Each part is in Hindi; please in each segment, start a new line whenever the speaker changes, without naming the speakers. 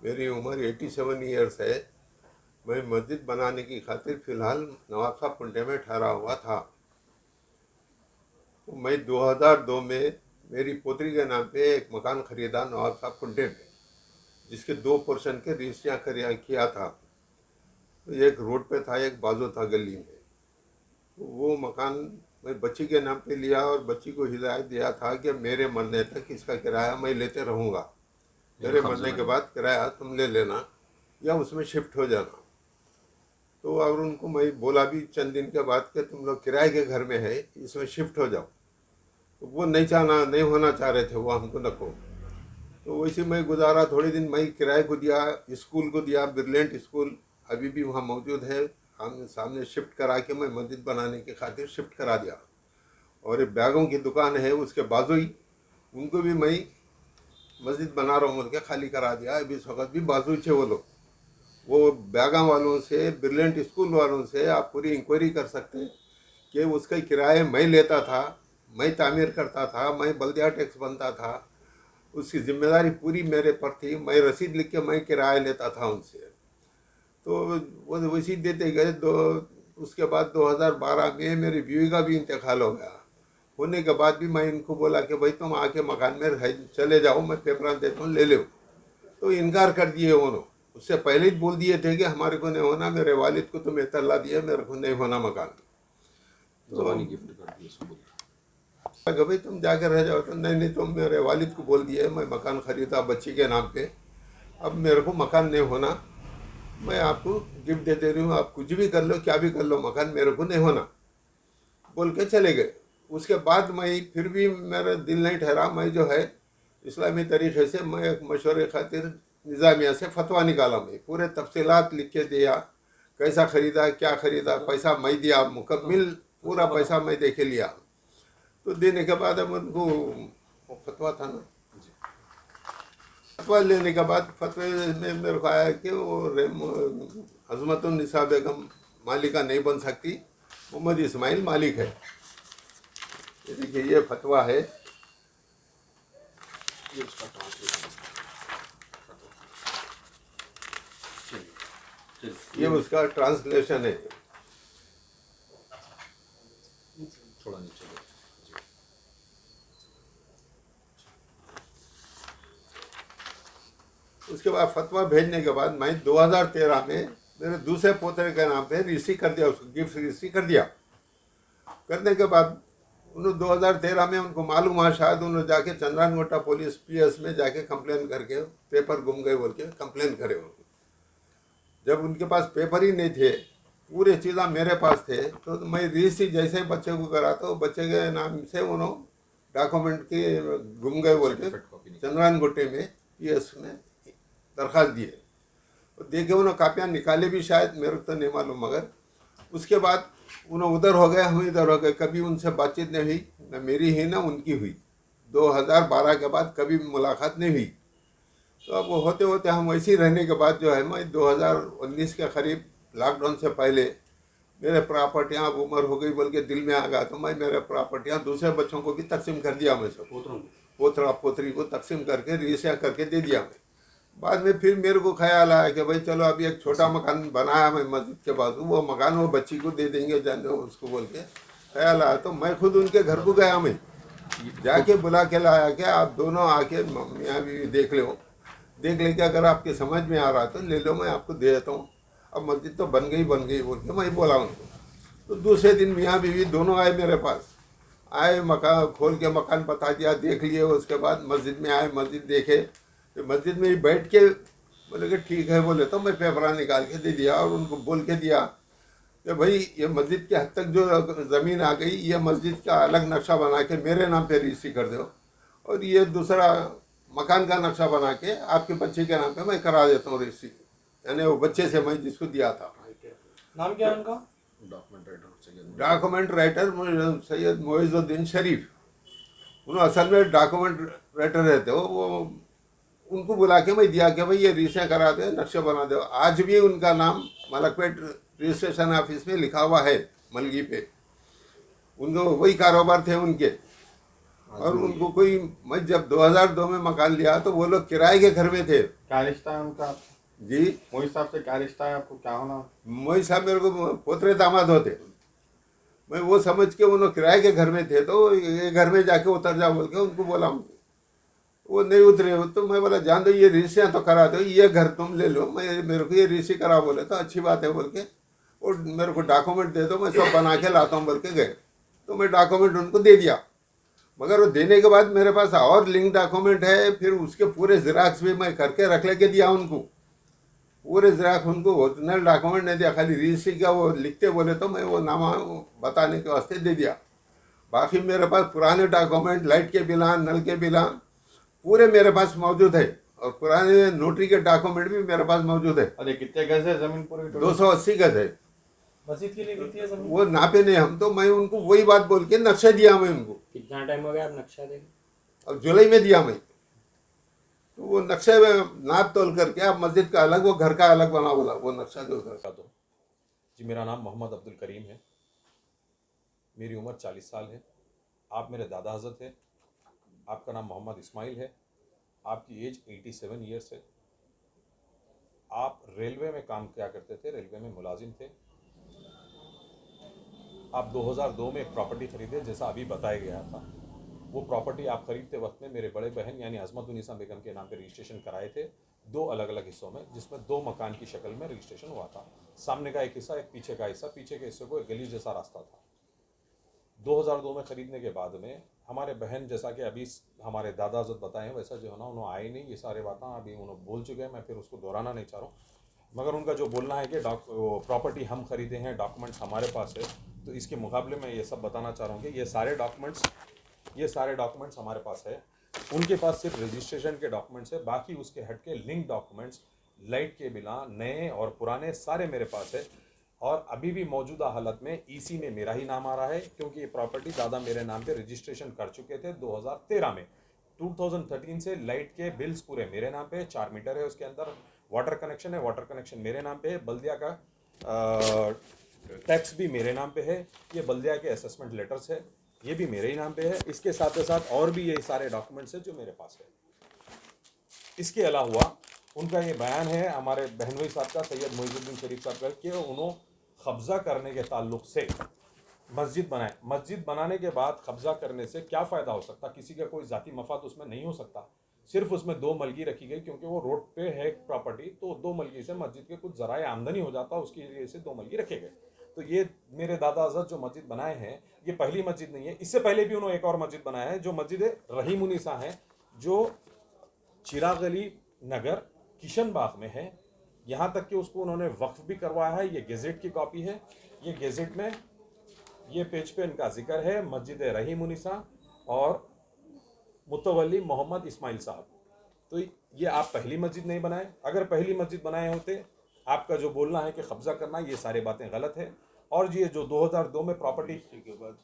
मेरी उम्र 87 ईयर्स है। मैं मस्जिद बनाने की खातिर फ़िलहाल नवाखा पुंडे में ठहरा हुआ था। तो मैं 2002 में मेरी पोतरी के नाम पे एक मकान खरीदा नवाखा पुंडे में, जिसके 2 पोर्शन के रजिस्ट्रियाँ किया था। तो एक रोड पे था, एक बाजू था गली में। तो वो मकान मैं बच्ची के नाम पे लिया और बच्ची को हिदायत दिया था कि मेरे मरने तक इसका किराया मैं लेते रहूँगा। मेरे मरने के बाद किराया तुम ले लेना या उसमें शिफ्ट हो जाना। तो और उनको मैं बोला भी चंद दिन के बाद कि तुम लोग किराए के घर में है, इसमें शिफ्ट हो जाओ। तो वो नहीं होना चाह रहे थे, वो हमको नको। तो वैसे मैं गुजारा, थोड़े दिन मैं किराए को दिया, स्कूल को दिया, ब्रिलियंट स्कूल अभी भी वहाँ मौजूद है। हम सामने शिफ्ट करा के मैं मस्जिद बनाने की खातिर शिफ्ट करा दिया। और एक बैगों की दुकान है उसके बाजू ही, उनको भी मैं मस्जिद बना रहा हूँ बोल के खाली करा दिया। अभी इस वक्त भी बाजू छे वो लोग। वो बैगा वालों से, ब्रिलियंट स्कूल वालों से आप पूरी इंक्वायरी कर सकते हैं कि उसका किराए मैं लेता था, मैं तामीर करता था, मैं बल्दिया टैक्स बनता था, उसकी जिम्मेदारी पूरी मेरे पर थी। मैं रसीद लिख के मैं किराया लेता था उनसे। तो वो रसीद देते गए। उसके बाद 2012 में मेरी बीवी का भी इंतकाल हो गया। होने के बाद भी मैं इनको बोला कि भाई तुम आके मकान में चले जाओ, मैं पेपर देता हूँ, ले लो। तो इनकार कर दिए उन्होंने। उससे पहले ही बोल दिए थे कि हमारे को नहीं होना, मेरे वालिद को तुम्हें तल्ला दिया, मेरे को नहीं होना मकान। तो
गिफ्ट कर दिया उसको।
भाई तुम जाकर रह जाओ। तो नहीं, तुम मेरे वालिद को बोल दिए, मैं मकान खरीदा बच्ची के नाम पे, अब मेरे को मकान नहीं होना, मैं आपको गिफ्ट दे दे रही हूँ, आप कुछ भी कर लो, क्या भी कर लो, मकान मेरे को नहीं होना, बोल के चले गए। उसके बाद मैं फिर भी मेरा दिल नहीं ठहरा। मैं जो है इस्लामी तरीक़े से मैं एक मशवरे खातिर निज़ामिया से फतवा निकाला। मैं पूरे तफसीलात लिख के दिया, कैसा ख़रीदा, क्या ख़रीदा, पैसा मैं दिया, मुकम्मिल पूरा पैसा मैं दे के लिया। तो देने के बाद अब उनको वो फतवा था ना, फतवा लेने के बाद फतवे में मेरे को आया कि वो अज़मतुन्निसा बेगम मालिका नहीं बन सकती, मोहम्मद इस्माइल मालिक है। ये देखिए, ये फतवा है।
ये उसका ट्रांसलेशन।
ये उसका ट्रांसलेशन है।
थोड़ा नीचे दो।
उसके बाद फतवा भेजने के बाद मैं 2013 में मेरे दूसरे पोते के नाम पे रजिस्ट्री कर दिया, उसको गिफ्ट रजिस्ट्री कर दिया। करने के बाद उन्होंने 2013 में उनको मालूम हुआ, शायद उन्होंने जाके चंद्रानगोटा पुलिस PS में जाके कंप्लेन करके पेपर गुम गए बोल के कंप्लेन करे उनको। जब उनके पास पेपर ही नहीं थे, पूरे चीज़ा मेरे पास थे, तो मैं रजिस्ट्री जैसे ही बच्चे को करा तो बच्चे के नाम से उन्होंने डॉक्यूमेंट के गुम गए बोल के चंद्रानगोटे में PS में दरख्वास्त दिए। तो देखे उन्होंने कापियाँ निकाले भी, शायद मेरे को तो नहीं मालूम। मगर उसके बाद उन्होंने उधर हो गए, हम इधर हो गए, कभी उनसे बातचीत नहीं हुई, न मेरी ही ना उनकी हुई। 2012 के बाद कभी मुलाकात नहीं हुई। तो अब होते होते हम वैसे ही रहने के बाद जो है, मैं 2019 के करीब लॉकडाउन से पहले मेरे प्रॉपर्टियाँ अब उम्र हो गई बोल के दिल में आ गया, तो मैं मेरे प्रॉपर्टियाँ दूसरे बच्चों को भी तकसीम कर दिया। मैं सब पोतरा पोतरी को तकसीम करके रजिस्ट्रियाँ करके दे दिया। मैं बाद में फिर मेरे को ख्याल आया कि भाई चलो अभी एक छोटा मकान बनाया मैं मस्जिद के बाजू, वो मकान वो बच्ची को दे देंगे जाने उसको बोल के ख्याल आया। तो मैं खुद उनके घर को गया, मैं जाके बुला के लाया कि आप दोनों आके मियाँ बीवी देख लो, देख लेके अगर आपके समझ में आ रहा तो ले लो, मैं आपको दे देता हूँ। अब मस्जिद तो बन गई बोल के मैं बोला उनको। तो दूसरे दिन मियाँ बीवी दोनों आए मेरे पास, आए, मकान खोल के मकान बता दिया, देख लिए। उसके बाद मस्जिद में आए, मस्जिद देखे, तो मस्जिद में ही बैठ के बोले कि ठीक है बोले। तो मैं पेपरा निकाल के दे दिया और उनको बोल के दिया कि भाई ये मस्जिद के हद तक जो ज़मीन आ गई, ये मस्जिद का अलग नक्शा बना के मेरे नाम पे रजिस्ट्री कर दो, और ये दूसरा मकान का नक्शा बना के आपके बच्चे के नाम पे मैं करा देता हूँ रजिस्ट्री, यानी वो बच्चे से मैं जिसको दिया था।
नाम क्या है उनका?
डॉक्यूमेंट राइटर सैयद मोइजुद्दीन शरीफ। उन्होंने असल में डॉक्यूमेंट राइटर रहते हो। वो उनको बुला के मैं दिया कि भाई ये रजिस्ट्री करा दे, नक्शा बना दो। आज भी उनका नाम मलकपेट रजिस्ट्रेशन ऑफिस में लिखा हुआ है, मलगी पे। उनको वही कारोबार थे उनके। और उनको कोई, मैं जब 2002 में मकान लिया तो वो लोग किराए के घर में थे।
क्या रिश्ता है उनका?
जी,
मोहित साहब से क्या रिश्ता है आपको? क्या होना?
मोई साहब मेरे को पोतरे दामाद होते। मैं वो समझ के उन्होंने किराए के घर में थे तो ये घर में जाके उतर जाओ बोल के उनको बोला हूँ। वो नहीं उतरे हो तो मैं बोला जान दो, ये रजिस्ट्रियाँ तो करा दो, ये घर तुम ले लो, मैं मेरे को ये रजिस्ट्री करा बोले तो अच्छी बात है बोल के, और मेरे को डॉक्यूमेंट दे दो, मैं सब बना के लाता हूँ बोल के गए। तो मैं डॉक्यूमेंट उनको दे दिया, मगर वो देने के बाद मेरे पास और लिंक डॉक्यूमेंट है, फिर उसके पूरे ज़ेरॉक्स भी मैं करके रख लेके दिया उनको। पूरे ज़ेरॉक्स उनको ओरिजिनल डॉक्यूमेंट नहीं दिया, खाली रजिस्ट्री का वो लिखते बोले तो मैं वो नामा बताने के वास्ते दे दिया। बाकी मेरे पास पुराने डॉक्यूमेंट, लाइट के बिलान, नल के बिलान पूरे मेरे पास मौजूद है, और पुराने नोटरी के डॉक्यूमेंट भी मेरे पास मौजूद है।
अरे कितने गज है जमीन पूरी total?
280 गज है।
मस्जिद के लिए कितनी है जमीन?
वो नापे नहीं हम तो, मैं उनको वही बात बोल के नक्शा दिया मैं उनको।
कितना टाइम हो गया आप नक्शा देखे?
अब जुलाई में दिया मैं, तो वो नक्शे में नाप तोल करके आप मस्जिद का अलग, वो घर का अलग बना बोला, वो नक्शा जो घर।
बता दो जी। मेरा नाम मोहम्मद अब्दुल करीम है। मेरी उम्र 40 साल है। आप मेरे दादा हज़रत हैं। आपका नाम मोहम्मद इस्माइल है। आपकी एज 87 ईयर्स है। आप रेलवे में काम क्या करते थे? रेलवे में मुलाजिम थे। आप 2002 में एक प्रॉपर्टी खरीदे, जैसा अभी बताया गया था। वो प्रॉपर्टी आप खरीदते वक्त में मेरे बड़े बहन यानी अज़मतुन्निसा बेगम के नाम पे रजिस्ट्रेशन कराए थे, 2 अलग अलग हिस्सों में, जिसमें 2 मकान की शक्ल में रजिस्ट्रेशन हुआ था। सामने का एक हिस्सा, एक पीछे का हिस्सा। पीछे के हिस्से को एक गली जैसा रास्ता था। 2002 में ख़रीदने के बाद में हमारे बहन, जैसा कि अभी हमारे दादा हज़रत बताए हैं, वैसा जो है ना उन्होंने आए नहीं। ये सारे बातें अभी उन्होंने बोल चुके हैं, मैं फिर उसको दोहराना नहीं चाह रहा हूँ। मगर उनका जो बोलना है कि प्रॉपर्टी हम खरीदे हैं, डॉक्यूमेंट्स हमारे पास है, तो इसके मुकाबले में ये सब बताना चाह रहा हूँ कि ये सारे डॉक्यूमेंट्स हमारे पास है। उनके पास सिर्फ रजिस्ट्रेशन के डॉक्यूमेंट्स है, बाकी उसके हट के लिंक डॉक्यूमेंट्स, लाइट के बिला, नए और पुराने सारे मेरे पास है। और अभी भी मौजूदा हालत में ईसी में मेरा ही नाम आ रहा है, क्योंकि ये प्रॉपर्टी दादा मेरे नाम पे रजिस्ट्रेशन कर चुके थे 2013 में। 2013 से लाइट के बिल्स पूरे मेरे नाम पे, 4 मीटर है उसके अंदर, वाटर कनेक्शन है, वाटर कनेक्शन मेरे नाम पे है, बल्दिया का टैक्स भी मेरे नाम पे है, ये बल्दिया के असेसमेंट लेटर्स है, ये भी मेरे ही नाम पे है। इसके साथ साथ और भी ये सारे डॉक्यूमेंट्स हैं जो मेरे पास है। इसके अलावा उनका ये बयान है हमारे बहनोई साहब का, सैयद मोइजुद्दीन शरीफ साहब का, कि उन्होंने कब्ज़ा करने के ताल्लुक से मस्जिद बनाए। मस्जिद बनाने के बाद कब्ज़ा करने से क्या फ़ायदा हो सकता? किसी का कोई ज़ाती मफाद उसमें नहीं हो सकता। सिर्फ उसमें 2 मलगी रखी गई, क्योंकि वो रोड पे है प्रॉपर्टी, तो 2 मलगी से मस्जिद के कुछ ज़राए आमदनी हो जाता, उसकी वजह से 2 मलगी रखे गए। तो ये मेरे दादा हज़रत जो मस्जिद बनाए हैं, ये पहली मस्जिद नहीं है। इससे पहले भी उन्होंने एक और मस्जिद बनाया है, जो मस्जिद रहीमुनिसा है, जो चिराग अली नगर किशन बाग में है। यहाँ तक कि उसको उन्होंने वक्फ भी करवाया है। ये गेजेट की कॉपी है। ये गेजेट में ये पेज पे इनका जिक्र है, मस्जिद रहीमुनिसा और मुतवल्ली मोहम्मद इस्माइल साहब। तो ये आप पहली मस्जिद नहीं बनाए। अगर पहली मस्जिद बनाए होते, आपका जो बोलना है कि कब्जा करना, ये सारी बातें गलत है। और ये जो 2002 में प्रॉपर्टी के बाद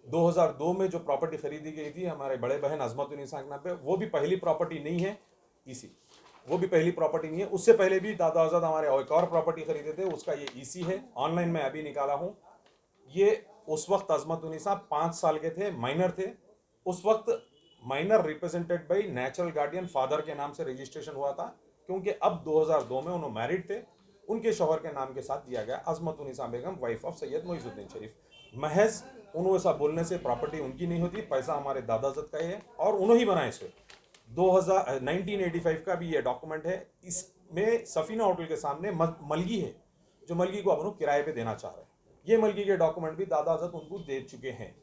2002 में जो प्रॉपर्टी खरीदी गई थी हमारे बड़े बहन अज़मतुन्निसा के नाम पे, वो भी पहली प्रॉपर्टी नहीं है। ईसी वो भी पहली प्रॉपर्टी नहीं है। उससे पहले भी दादा हज़रत हमारे एक और प्रॉपर्टी खरीदे थे, उसका ये ईसी है, ऑनलाइन में अभी निकाला हूँ। ये उस वक्त अज़मतुन्निसा 5 साल के थे, माइनर थे। उस वक्त minor represented by natural guardian father के नाम से रजिस्ट्रेशन हुआ था, क्योंकि अब 2002 में उन्होंने मैरिड थे, उनके शौहर के नाम के साथ दिया गया अज़मतुन्निसा बेगम, वाइफ ऑफ सैयद मोइजुद्दीन शरीफ। महज उन्होंने ऐसा बोलने से प्रॉपर्टी उनकी नहीं होती, पैसा हमारे दादा हज़रत का ही है, और उन्होंने ही बनाए इसे। 1985 का भी ये डॉक्यूमेंट है। इसमें सफीना होटल के सामने मलगी है, जो मलगी को अब उन्होंने किराए पे देना चाह रहे हैं। ये मलगी के डॉक्यूमेंट भी दादा हज़रत उनको दे चुके हैं।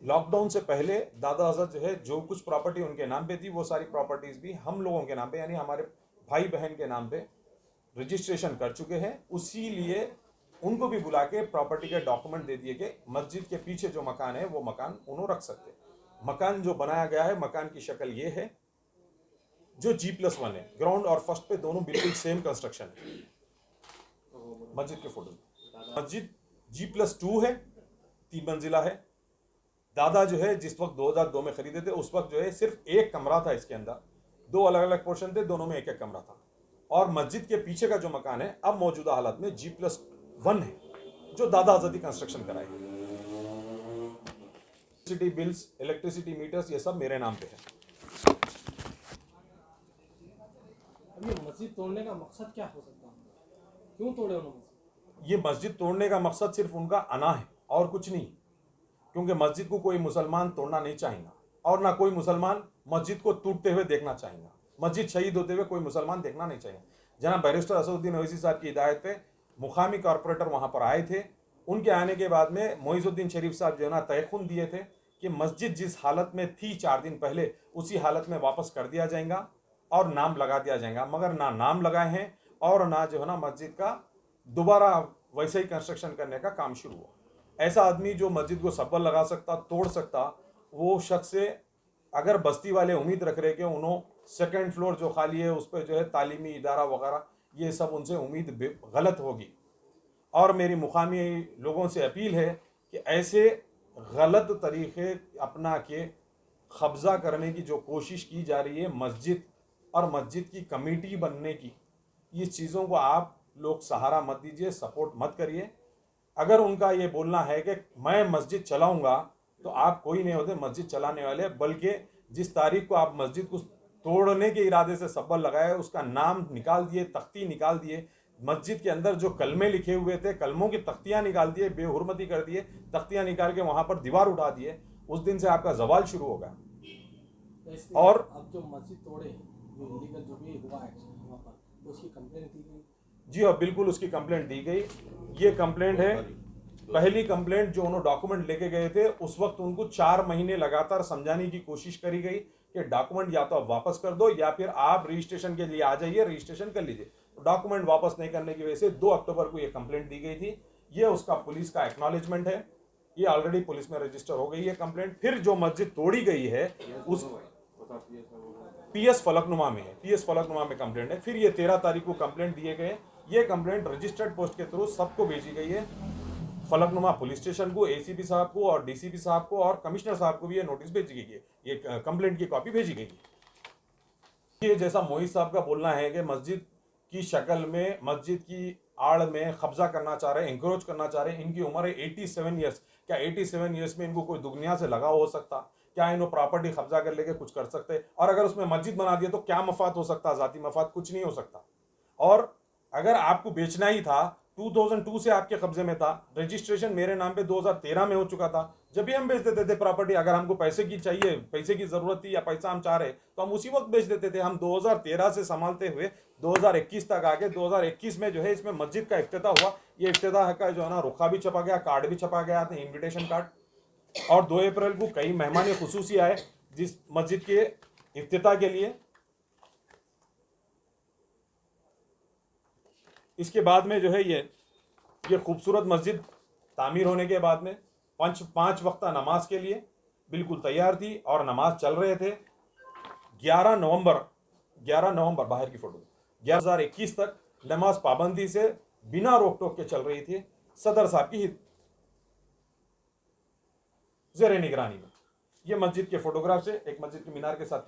लॉकडाउन से पहले दादा हज़रत जो है, जो कुछ प्रॉपर्टी उनके नाम पे थी, वो सारी प्रॉपर्टीज भी हम लोगों के नाम पे, यानी हमारे भाई बहन के नाम पे रजिस्ट्रेशन कर चुके हैं। उसी लिए उनको भी बुला के प्रॉपर्टी के डॉक्यूमेंट दे दिए कि मस्जिद के पीछे जो मकान है वो मकान उन्होंने रख सकते। मकान जो बनाया गया है, मकान की शक्ल ये है, जो G+1 है। ग्राउंड और फर्स्ट पे दोनों बिल्कुल सेम कंस्ट्रक्शन है। मस्जिद के फोटो, मस्जिद G+2 है, 3 मंजिला है। दादा जो है जिस वक्त 2002 में खरीदे थे, उस वक्त जो है सिर्फ 1 कमरा था इसके अंदर, 2 अलग अलग पोर्शन थे, दोनों में 1-1 कमरा था। और मस्जिद के पीछे का जो मकान है अब मौजूदा हालत में G+1 है, जो दादा हज़रत कंस्ट्रक्शन कराए। सिटी बिल्स, इलेक्ट्रिसिटी मीटर्स, ये सब मेरे नाम पे है।
अब ये मस्जिद तोड़ने का मकसद क्या हो सकता है? क्यों तोड़े उन्होंने मस्जिद?
ये मस्जिद तोड़ने का मकसद सिर्फ उनका अना है और कुछ नहीं, क्योंकि मस्जिद को कोई मुसलमान तोड़ना नहीं चाहेगा और ना कोई मुसलमान मस्जिद को टूटते हुए देखना चाहेगा। मस्जिद शहीद होते हुए कोई मुसलमान देखना नहीं चाहिए। जनाब बैरिस्टर असदुद्दीन ओवैसी साहब की हिदायत पे मुकामी कॉरपोरेटर वहाँ पर आए थे। उनके आने के बाद में मोइजुद्दीन शरीफ साहब जो है ना तयखुन दिए थे कि मस्जिद जिस हालत में थी 4 दिन पहले उसी हालत में वापस कर दिया जाएगा और नाम लगा दिया जाएगा। मगर ना नाम लगाए हैं और ना जो है ना मस्जिद का दोबारा वैसे ही कंस्ट्रक्शन करने का काम शुरू हुआ। ऐसा आदमी जो मस्जिद को सब्बल लगा सकता, तोड़ सकता, वो शख्स से अगर बस्ती वाले उम्मीद रख रहे कि उन्होंने सेकंड फ्लोर जो खाली है उस पर जो है तालीमी इदारा वगैरह, ये सब उनसे उम्मीद गलत होगी। और मेरी मुकामी लोगों से अपील है कि ऐसे गलत तरीक़े अपना के कब्ज़ा करने की जो कोशिश की जा रही है मस्जिद और मस्जिद की कमेटी बनने की, ये चीज़ों को आप लोग सहारा मत दीजिए, सपोर्ट मत करिए। अगर उनका ये बोलना है कि मैं मस्जिद चलाऊंगा, तो आप कोई नहीं होते मस्जिद चलाने वाले, बल्कि जिस तारीख को आप मस्जिद को तोड़ने के इरादे से सब्बल लगाए उसका नाम निकाल दिए, तख्ती निकाल दिए, मस्जिद के अंदर जो कलमे लिखे हुए थे कलमों की तख्तियाँ निकाल दिए, बेहुरमती कर दिए, तख्तियाँ निकाल के वहाँ पर दीवार उठा दिए, उस दिन से आपका जवाल शुरू होगा।
तो इसलिए
और
अब जो मस्जिद तोड़े, जो इलीगल जो भी हुआ एक्शन वहाँ पर, तो उसकी कंप्लेंट दी गई?
जी हाँ, बिल्कुल उसकी कंप्लेंट दी गई। ये कंप्लेंट है, पहली कंप्लेंट जो उन्होंने डॉक्यूमेंट लेके गए थे उस वक्त उनको 4 महीने लगातार समझाने की कोशिश करी गई कि डॉक्यूमेंट या तो आप वापस कर दो या फिर आप रजिस्ट्रेशन के लिए आ जाइए, रजिस्ट्रेशन कर लीजिए। डॉक्यूमेंट वापस नहीं करने की वजह से 2 अक्टूबर को ये कंप्लेंट दी गई थी। ये उसका पुलिस का एक्नॉलेजमेंट है, ये ऑलरेडी पुलिस में रजिस्टर हो गई है कंप्लेंट। फिर जो मस्जिद तोड़ी गई है उस PS फलकनुमा में है, PS फलकनुमा में कंप्लेंट है। फिर ये 13 तारीख को कंप्लेंट दिए गए। ये कंप्लेंट रजिस्टर्ड पोस्ट के थ्रू सबको भेजी गई है, फलकनुमा पुलिस स्टेशन को, ACP साहब को और DCP साहब को और कमिश्नर साहब को भी ये नोटिस भेजी गई है, ये कंप्लेंट की कॉपी भेजी गई है। ये जैसा मोहित साहब का बोलना है कि मस्जिद की शक्ल में, मस्जिद की आड़ में कब्जा करना चाह रहे हैं, इंक्रोच करना चाह रहे हैं। इनकी उम्र है 87 ईयर्स। क्या 87 ईयर्स में इनको कोई दुनिया से लगाव हो सकता? क्या इन्हों प्रॉपर्टी कब्जा कर लेके कुछ कर सकते? और अगर उसमें मस्जिद बना दिया तो क्या मफाद हो सकता? जाती मफाद कुछ नहीं हो सकता। और अगर आपको बेचना ही था, 2002 से आपके कब्जे में था, रजिस्ट्रेशन मेरे नाम पे 2013 में हो चुका था, जब भी हम बेच देते थे प्रॉपर्टी। अगर हमको पैसे की चाहिए, पैसे की जरूरत थी या पैसा हम चाह रहे तो हम उसी वक्त बेच देते थे। हम 2013 से संभालते हुए 2021 तक आके 2021 में जो है इसमें मस्जिद का इफ्तिताह हुआ। ये इफ्तिताह का जो है ना रुखा भी छपा गया, कार्ड भी छपा गया, इन्विटेशन कार्ड। और 2 अप्रैल को कई मेहमान खुसूसी आए जिस मस्जिद के इफ्तिताह के लिए। इसके बाद में जो है ये खूबसूरत मस्जिद तामीर होने के बाद में 5 वक्त नमाज के लिए बिल्कुल तैयार थी और नमाज चल रहे थे। 11 नवंबर बाहर की फोटो 2021 तक नमाज पाबंदी से बिना रोक टोक के चल रही थी, सदर साहब की ज़ेरे निगरानी में। ये मस्जिद के फोटोग्राफ से एक मस्जिद के मीनार के साथ